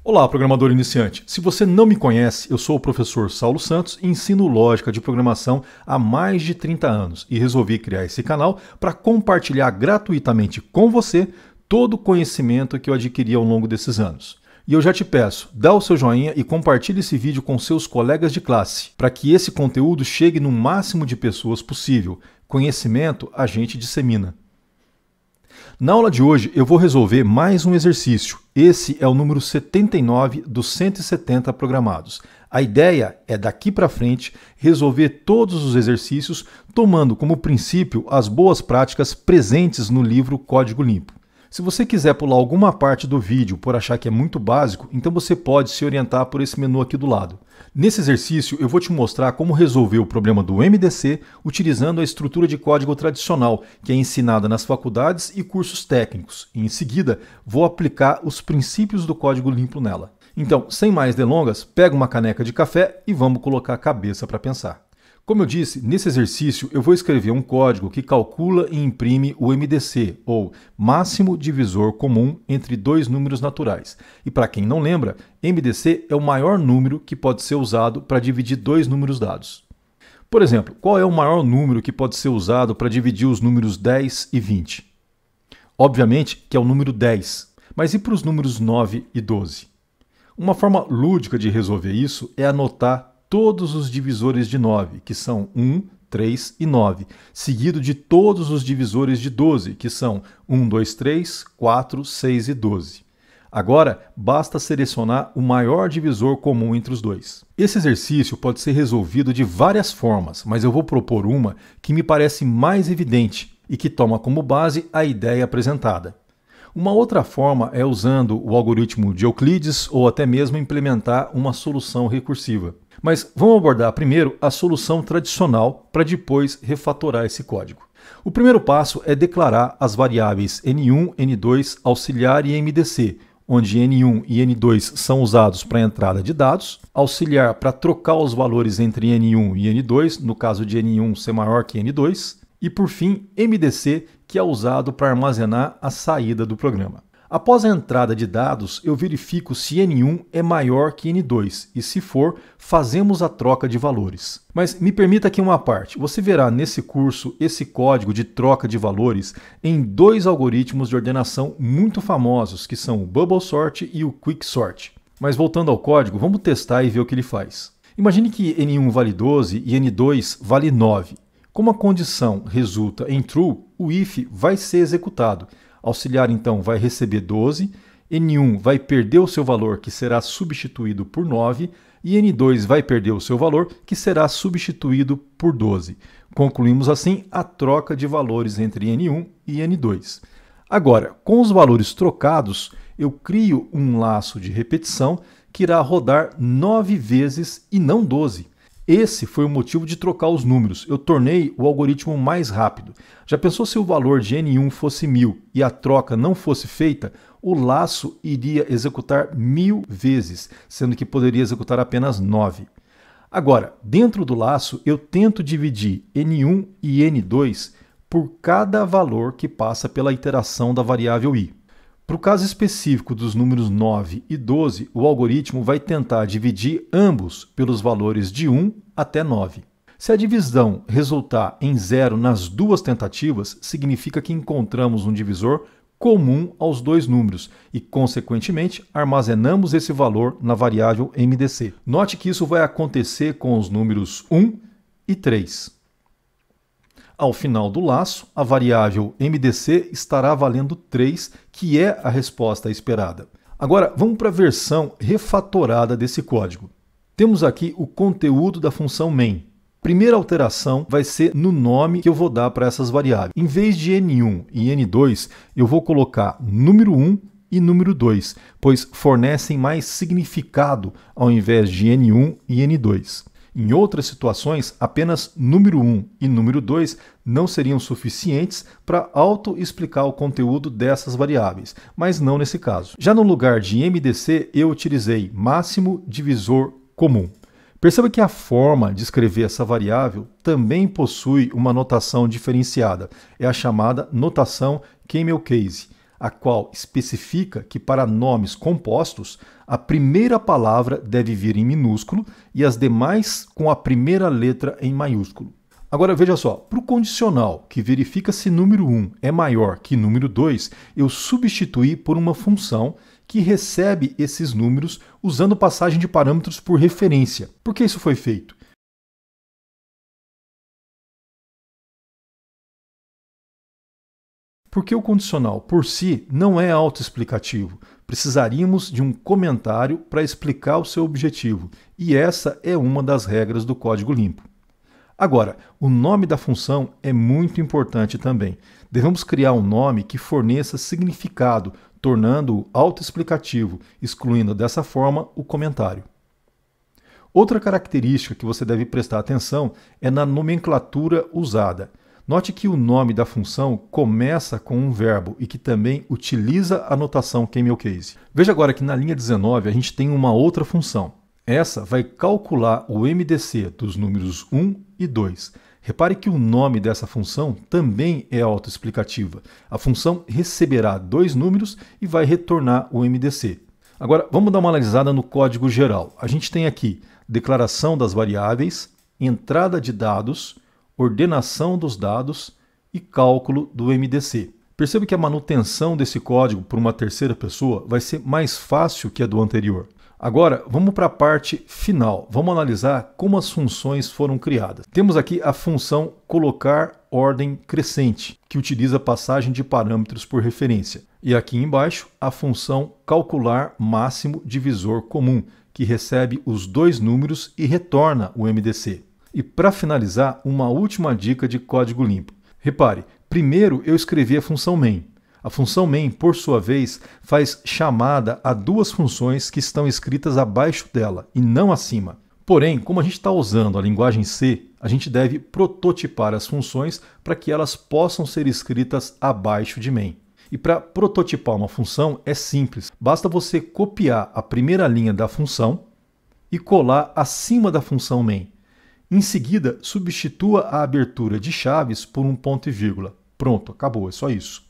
Olá, programador iniciante. Se você não me conhece, eu sou o professor Saulo Santos e ensino lógica de programação há mais de 30 anos e resolvi criar esse canal para compartilhar gratuitamente com você todo o conhecimento que eu adquiri ao longo desses anos. E eu já te peço, dá o seu joinha e compartilhe esse vídeo com seus colegas de classe, para que esse conteúdo chegue no máximo de pessoas possível. Conhecimento a gente dissemina. Na aula de hoje eu vou resolver mais um exercício. Esse é o número 79 dos 170 programados. A ideia é daqui para frente resolver todos os exercícios tomando como princípio as boas práticas presentes no livro Código Limpo. Se você quiser pular alguma parte do vídeo por achar que é muito básico, então você pode se orientar por esse menu aqui do lado. Nesse exercício eu vou te mostrar como resolver o problema do MDC utilizando a estrutura de código tradicional, que é ensinada nas faculdades e cursos técnicos. E em seguida vou aplicar os princípios do código limpo nela. Então, sem mais delongas, pega uma caneca de café e vamos colocar a cabeça para pensar. Como eu disse, nesse exercício eu vou escrever um código que calcula e imprime o MDC, ou máximo divisor comum entre dois números naturais. E para quem não lembra, MDC é o maior número que pode ser usado para dividir dois números dados. Por exemplo, qual é o maior número que pode ser usado para dividir os números 10 e 20? Obviamente que é o número 10, mas e para os números 9 e 12? Uma forma lúdica de resolver isso é anotar todos os divisores de 9, que são 1, 3 e 9, seguido de todos os divisores de 12, que são 1, 2, 3, 4, 6 e 12. Agora, basta selecionar o maior divisor comum entre os dois. Esse exercício pode ser resolvido de várias formas, mas eu vou propor uma que me parece mais evidente e que toma como base a ideia apresentada. Uma outra forma é usando o algoritmo de Euclides ou até mesmo implementar uma solução recursiva. Mas vamos abordar primeiro a solução tradicional para depois refatorar esse código. O primeiro passo é declarar as variáveis N1, N2, auxiliar e MDC, onde N1 e N2 são usados para a entrada de dados, auxiliar para trocar os valores entre N1 e N2, no caso de N1 ser maior que N2, e por fim MDC, que é usado para armazenar a saída do programa. Após a entrada de dados, eu verifico se N1 é maior que N2 e, se for, fazemos a troca de valores. Mas me permita aqui uma parte. Você verá nesse curso esse código de troca de valores em dois algoritmos de ordenação muito famosos, que são o Bubble Sort e o Quick Sort. Mas voltando ao código, vamos testar e ver o que ele faz. Imagine que N1 vale 12 e N2 vale 9. Como a condição resulta em true, o if vai ser executado. Auxiliar, então, vai receber 12, N1 vai perder o seu valor, que será substituído por 9, e N2 vai perder o seu valor, que será substituído por 12. Concluímos, assim, a troca de valores entre N1 e N2. Agora, com os valores trocados, eu crio um laço de repetição que irá rodar 9 vezes e não 12. Esse foi o motivo de trocar os números. Eu tornei o algoritmo mais rápido. Já pensou se o valor de N1 fosse 1000 e a troca não fosse feita? O laço iria executar 1000 vezes, sendo que poderia executar apenas 9. Agora, dentro do laço, eu tento dividir N1 e N2 por cada valor que passa pela iteração da variável i. Para o caso específico dos números 9 e 12, o algoritmo vai tentar dividir ambos pelos valores de 1 até 9. Se a divisão resultar em 0 nas duas tentativas, significa que encontramos um divisor comum aos dois números e, consequentemente, armazenamos esse valor na variável MDC. Note que isso vai acontecer com os números 1 e 3. Ao final do laço, a variável MDC estará valendo 3, que é a resposta esperada. Agora, vamos para a versão refatorada desse código. Temos aqui o conteúdo da função main. Primeira alteração vai ser no nome que eu vou dar para essas variáveis. Em vez de N1 e N2, eu vou colocar número 1 e número 2, pois fornecem mais significado ao invés de N1 e N2. Em outras situações, apenas número 1 e número 2 não seriam suficientes para auto-explicar o conteúdo dessas variáveis, mas não nesse caso. Já no lugar de MDC, eu utilizei máximo divisor comum. Perceba que a forma de escrever essa variável também possui uma notação diferenciada. É a chamada notação camel case. a qual especifica que para nomes compostos, a primeira palavra deve vir em minúsculo e as demais com a primeira letra em maiúsculo. Agora veja só, para o condicional que verifica se número 1 é maior que número 2, eu substituí por uma função que recebe esses números usando passagem de parâmetros por referência. Por que isso foi feito? Porque o condicional por si não é autoexplicativo. Precisaríamos de um comentário para explicar o seu objetivo, e essa é uma das regras do código limpo. Agora, o nome da função é muito importante também. Devemos criar um nome que forneça significado, tornando-o autoexplicativo, excluindo dessa forma o comentário. Outra característica que você deve prestar atenção é na nomenclatura usada. Note que o nome da função começa com um verbo e que também utiliza a notação camel case. Veja agora que na linha 19 a gente tem uma outra função. Essa vai calcular o MDC dos números 1 e 2. Repare que o nome dessa função também é autoexplicativa. A função receberá 2 números e vai retornar o MDC. Agora, vamos dar uma analisada no código geral. A gente tem aqui declaração das variáveis, entrada de dados, ordenação dos dados e cálculo do MDC. Perceba que a manutenção desse código por uma terceira pessoa vai ser mais fácil que a do anterior. Agora, vamos para a parte final. Vamos analisar como as funções foram criadas. Temos aqui a função colocar ordem crescente, que utiliza passagem de parâmetros por referência. E aqui embaixo, a função calcular máximo divisor comum, que recebe os 2 números e retorna o MDC. E para finalizar, uma última dica de código limpo. Repare, primeiro eu escrevi a função main. A função main, por sua vez, faz chamada a 2 funções que estão escritas abaixo dela e não acima. Porém, como a gente está usando a linguagem C, a gente deve prototipar as funções para que elas possam ser escritas abaixo de main. E para prototipar uma função é simples, basta você copiar a primeira linha da função e colar acima da função main. Em seguida, substitua a abertura de chaves por um ponto e vírgula. Pronto, acabou, é só isso.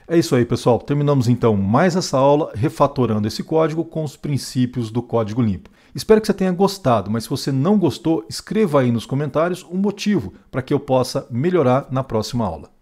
É isso aí, pessoal. Terminamos então mais essa aula refatorando esse código com os princípios do código limpo. Espero que você tenha gostado, mas se você não gostou, escreva aí nos comentários um motivo para que eu possa melhorar na próxima aula.